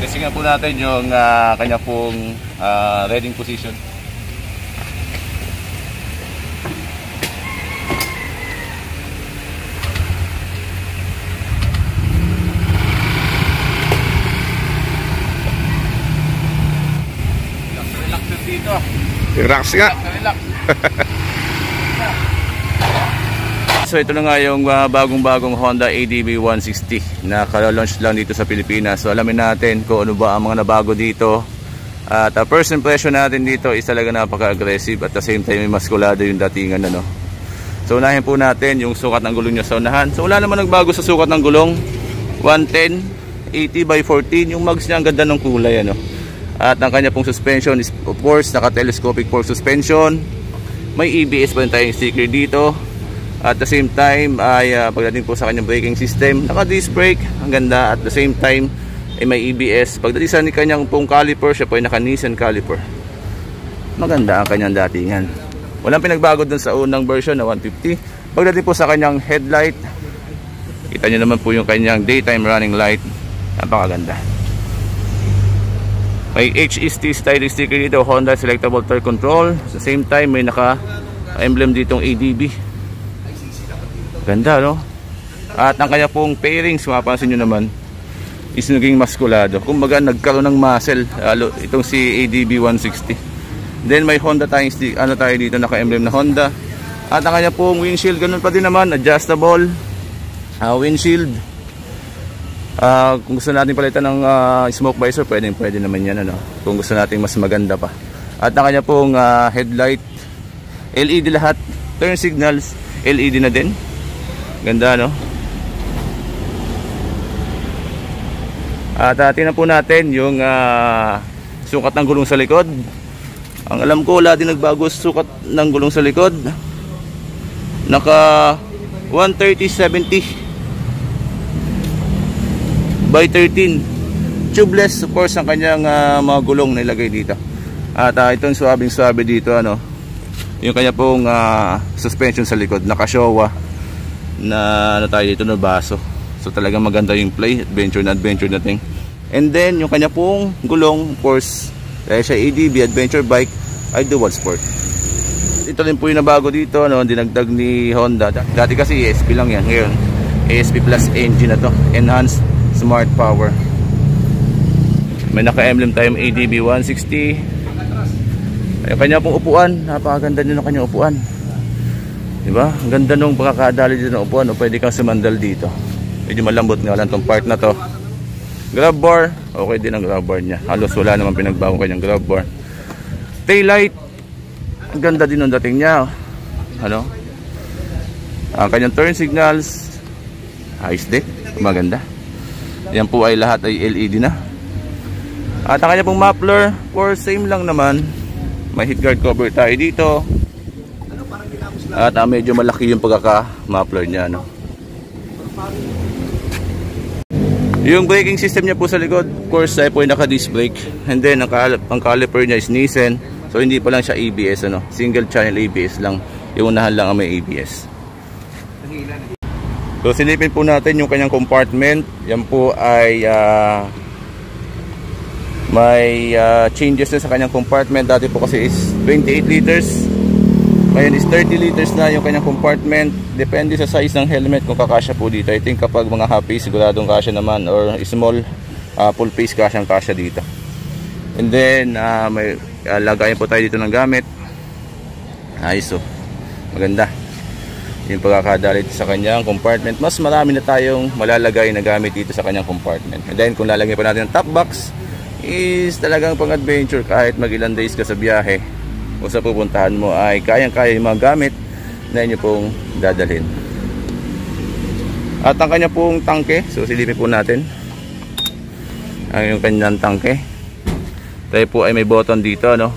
Testing nga po natin yung kanya pong reading position. Relax dito. Relax nga. Relax. So ito na nga yung bagong-bagong Honda ADB 160 na kala-launch lang dito sa Pilipinas. So alamin natin kung ano ba ang mga nabago dito. At first impression natin dito is talaga napaka-aggressive at the same time may maskulado yung datingan, ano. So unahin po natin yung sukat ng gulong niya sa unahan. So wala naman nagbago sa sukat ng gulong. 110 80/14. Yung mags niya ang ganda ng kulay, ano. At ang kanya pong suspension is of course naka-telescopic fork suspension. May EBS pa rin tayong sticker dito. At the same time ay pagdating po sa kanyang braking system, naka disc brake, ang ganda. At the same time ay may EBS. Pagdating sa kanyang pong caliper, siya po ay naka Nissan caliper. Maganda ang kanyang datingan. Walang pinagbago dun sa unang version na 150. Pagdating po sa kanyang headlight, kita nyo naman po yung kanyang daytime running light. Napakaganda. May HST styling sticker dito, Honda Selectable Torque Control. At the same time may naka emblem ditong ADB. Ganda, no? At ang kanya pong pairings, mapapansin nyo naman, is naging maskulado. Kumbaga nagkaroon ng muscle itong si ADB 160. Then may Honda tayong tayo dito, naka-emblem na Honda. At ang kanya pong windshield, ganun pa din naman, adjustable windshield. Kung gusto natin palitan ng smoke visor, pwede naman yan, ano? Kung gusto natin mas maganda pa. At ang kanya pong headlight, LED lahat. Turn signals, LED na din. Ganda, no? At tingnan po natin yung sukat ng gulong sa likod. Ang alam ko wala din nagbago sukat ng gulong sa likod. Naka 130/70/13. Tubeless of course ang kanyang mga gulong na ilagay dito. At itong suabing-suabe dito, ano, yung kanya pong suspension sa likod, naka Showa na ano tayo dito na baso. So talagang maganda yung play, adventure na thing. And then yung kanya pong gulong, of course, dahil siya ADB adventure bike, ay dual sport. Ito rin po yung nabago dito, no, dinagdag ni Honda. Dati kasi ESP lang yan, ngayon ESP plus engine na to, enhanced smart power. May naka-emblem tayong ADB 160. Yung kanya pong upuan, napakaganda din ng kanyang upuan. Diba? Ang ganda nung pagkakadali dito ng upuan, o pwede kang sumandal dito. Medyo malambot nga lang tong part na to. Grab bar, okay din ang grab bar niya. Halos wala naman pinagbago kanyang grab bar. Taillight, ang ganda din ng dating niya. Ano? Ang kanyang turn signals, ayos din, maganda. Yan po ay lahat ay LED na. At ang kanya pong muffler, for same lang naman. May heat guard cover tayo dito. At medyo malaki yung pagkaka-muffler niya, no? Yung braking system niya po sa likod, of course, ay po yung naka-disc brake. And then, ang caliper niya is Nissan. So, hindi pa lang siya ABS, ano? Single channel ABS lang. Yung unahan lang ang may ABS. So, silipin po natin yung kanyang compartment. Yan po ay may changes na sa kanyang compartment. Dati po kasi is 28 liters. Ngayon is 30 liters na yung kanyang compartment. Depende sa size ng helmet kung kakasya po dito. I think kapag mga half face siguradong kasya naman, or small full face kasya dito. And then may lagayan po tayo dito ng gamit. Ayos, oh. Maganda yung pagkakadalit sa kanyang compartment. Mas marami na tayong malalagay na gamit dito sa kanyang compartment. And then kung lalagyan pa natin ng top box, is talagang pang adventure. Kahit mag ilang days ka sa biyahe o sa pupuntahan mo, ay kayang-kaya yung mga gamit na inyo pong dadalhin. At ang kanya pong tangke, so silipin po natin ang yung kanyang tangke. Tayo po ay may button dito, no?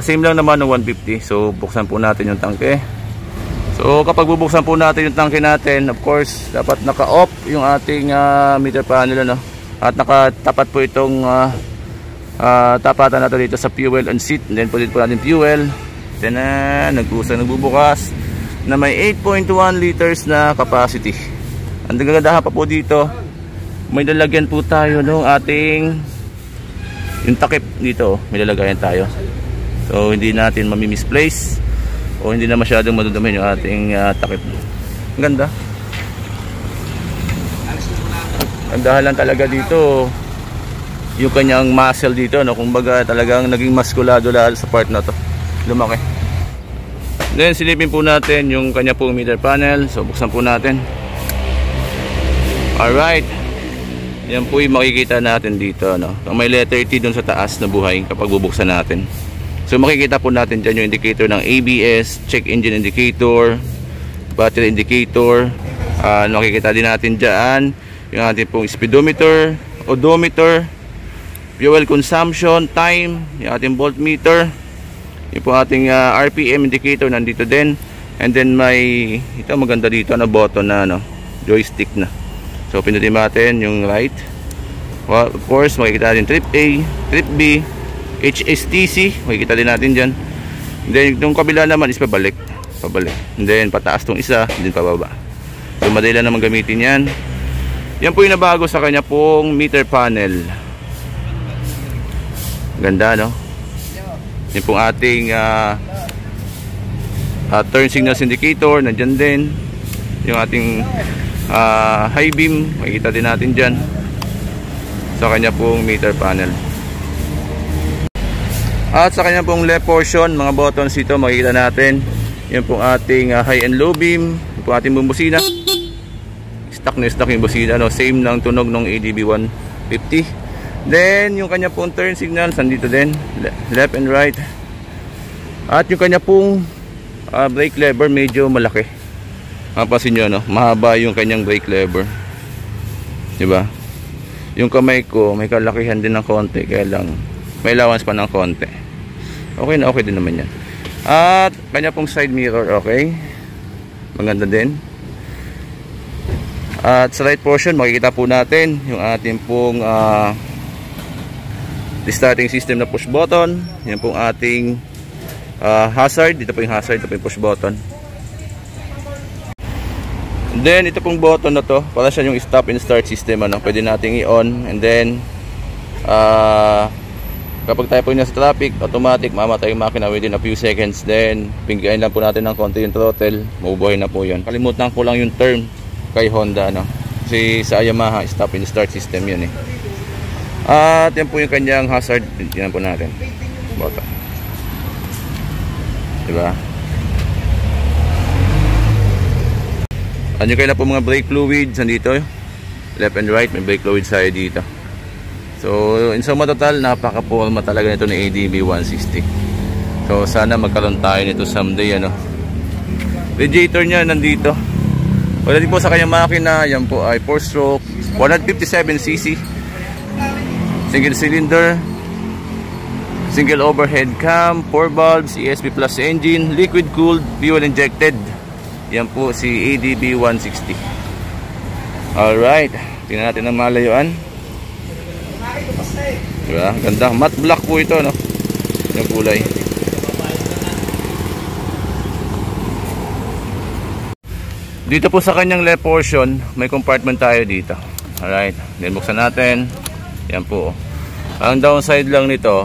Same lang naman ng 150. So buksan po natin yung tangke. So kapag bubuksan po natin yung tangke natin, of course dapat naka-off yung ating meter panel, no? At nakatapat po itong tapatan natin dito sa fuel and seat. And then pwede po natin fuel. Then nagbubukas na may 8.1 liters na capacity. Ang gagandahan pa po dito, may lalagyan po tayo no ating yung takip dito, may lalagayan tayo. So hindi natin mami-misplace o hindi na masyadong madudumin yung ating takip. Ang ganda. Gandahan lang talaga dito yung kanyang muscle dito, no? Kumbaga talagang naging maskulado lahat sa part na to. Lumaki. Then silipin po natin yung kanya pong meter panel. So buksan po natin. Alright. Yan po yung makikita natin dito, no? May letter T dun sa taas na buhay kapag bubuksan natin. So makikita po natin dyan yung indicator ng ABS, check engine indicator, battery indicator. Makikita din natin dyan yung ating pong speedometer, odometer, fuel consumption, time, yung ating voltmeter, yung po ating RPM indicator nandito din. And then may ito maganda dito na button na joystick na. So pindutin natin yung right. Well, of course makikita natin trip A, trip B, HSTC, makikita din natin dyan. And then yung kabila naman is pabalik. And then pataas tong isa, din pababa. So madali lang naman gamitin yan. Yan po yung nabago sa kanya pong meter panel. Ganda, no? Yan pong ating turn signals indicator, nandyan din. Yung ating high beam, makikita din natin dyan sa kanya pong meter panel. At sa kanya pong left portion, mga buttons dito makikita natin. Yan pong ating high and low beam, yung pong ating bumbusina. Stock na stock yung busina, no? Same ng tunog ng ADB 150. Then yung kanya pong turn signals nandito din, left and right. At yung kanya pong brake lever medyo malaki. Mapapansin nyo, no? Mahaba yung kanyang brake lever, diba? Yung kamay ko may kalakihan din ng konti, kaya lang may allowance pa ng konti. Okay na okay din naman yan. At kanya pong side mirror, okay, maganda din. At sa right portion makikita po natin yung ating pong starting system na push button. Yan pong ating hazard. Dito po yung hazard, ito po yung push button. Then ito pong button na to, para siya yung stop and start system, pwede nating i-on. And then kapag tayo po nasa traffic, automatic mamatay yung makina within a few seconds. Then pinggain lang po natin ng konti yung throttle, mabubuhay na po yun. Kalimutan ko lang yung term kay Honda, kasi sa Yamaha stop and start system yun At yan po yung kanyang hazard. Yan po natin button, diba? Ano kayo na po mga brake fluids nandito, left and right, may brake fluids tayo dito. So in suma total, napaka-forma talaga nito ng ADB 160. So sana magkaroon tayo nito someday, Radiator nya nandito. Wala din po sa kanyang makina. Yan po ay 4-stroke 157cc, single cylinder, single overhead cam, 4 valves, ESP plus engine, liquid cooled, fuel injected. Yan po si ADB 160. Alright, tingnan natin ang malayuan. Diba? Ganda, matte black po ito, yung kulay. Dito po sa kanyang left portion, may compartment tayo dito. Alright, then buksan natin. Yan po. Ang downside lang nito,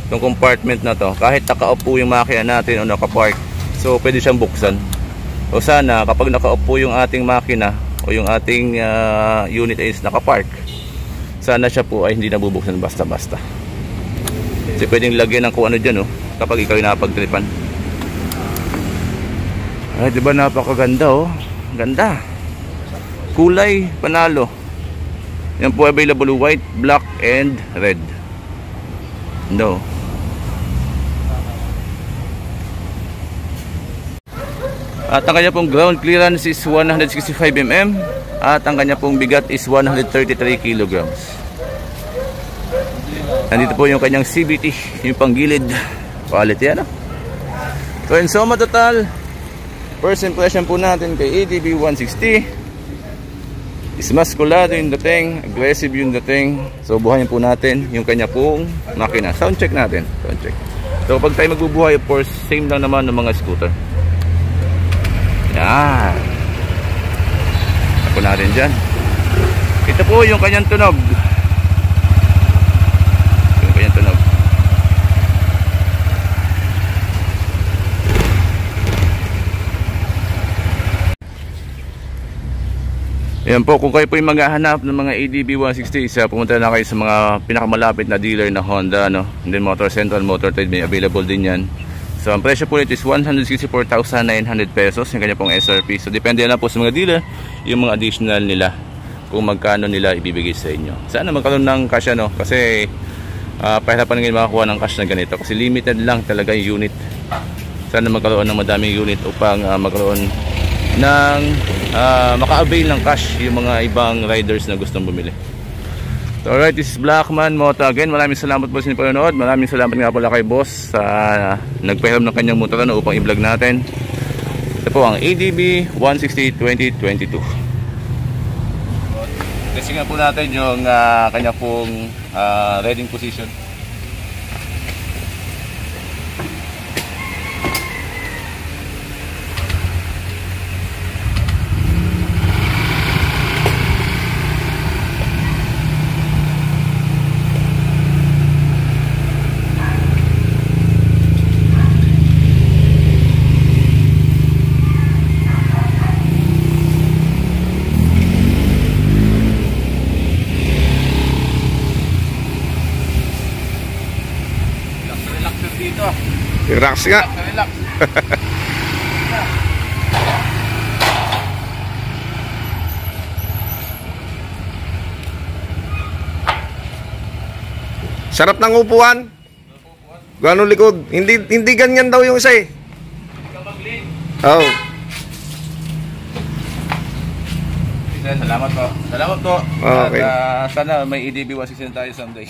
yung compartment na to, kahit nakaupo yung makina natin o nakapark, so pwede siyang buksan. O sana kapag nakaupo yung ating makina o yung ating unit is nakapark, sana siya po ay hindi nabubuksan basta-basta. Kasi pwedeng lagyan ng kung ano dyan, kapag ikaw yung napagtripan. Ay, diba napakaganda, ganda. Kulay panalo. Yan po available white, black and red. At ang kanya pong ground clearance is 165 mm. At ang kanya pong bigat is 133 kg. Nandito po yung kanyang CVT, yung panggilid. Quality, So in suma total, first impression po natin kay ADB 160 is maskulado yung dating, aggressive yung dating. So buhayin po natin yung kanya pong makina. Sound check natin. Sound check. So pag tayo magbubuhay, of course, same lang naman ng mga scooter. Yan. Ako natin dyan. Ito po yung kanyang tunog. Yung kanyang tunog. Ayan po, kung kayo po yung maghahanap ng mga ADB 160, pumunta na kayo sa mga pinakamalapit na dealer na Honda, no? And then Motor Central, Motor Trade, may available din yan. So ang presyo po nito is 164,900 pesos, yung kanya pong SRP. So depende lang po sa mga dealer, yung mga additional nila, kung magkano nila ibibigay sa inyo. Sana magkaroon ng cash, ano? Kasi pahirapan ngayon makakuha ng cash na ganito, kasi limited lang talaga yung unit. Sana magkaroon ng madaming unit upang magkaroon ng maka-avail ng cash yung mga ibang riders na gustong bumili. So, alright, this is Blackman Moto again. Maraming salamat po sa inyong panonood. Maraming salamat nga pala kay boss sa nagpahiram ng kanyang motor na upang i-vlog natin. Ito po ang ADB 160 2022. Testing nga po natin yung kanya pong riding position. Relax nga. Relax. Sarap ng upuan. Gano'ng likod. Hindi ganyan daw yung isa eh. Oh. Salamat po. Salamat po. Okay. At sana may EDB 160 tayo someday.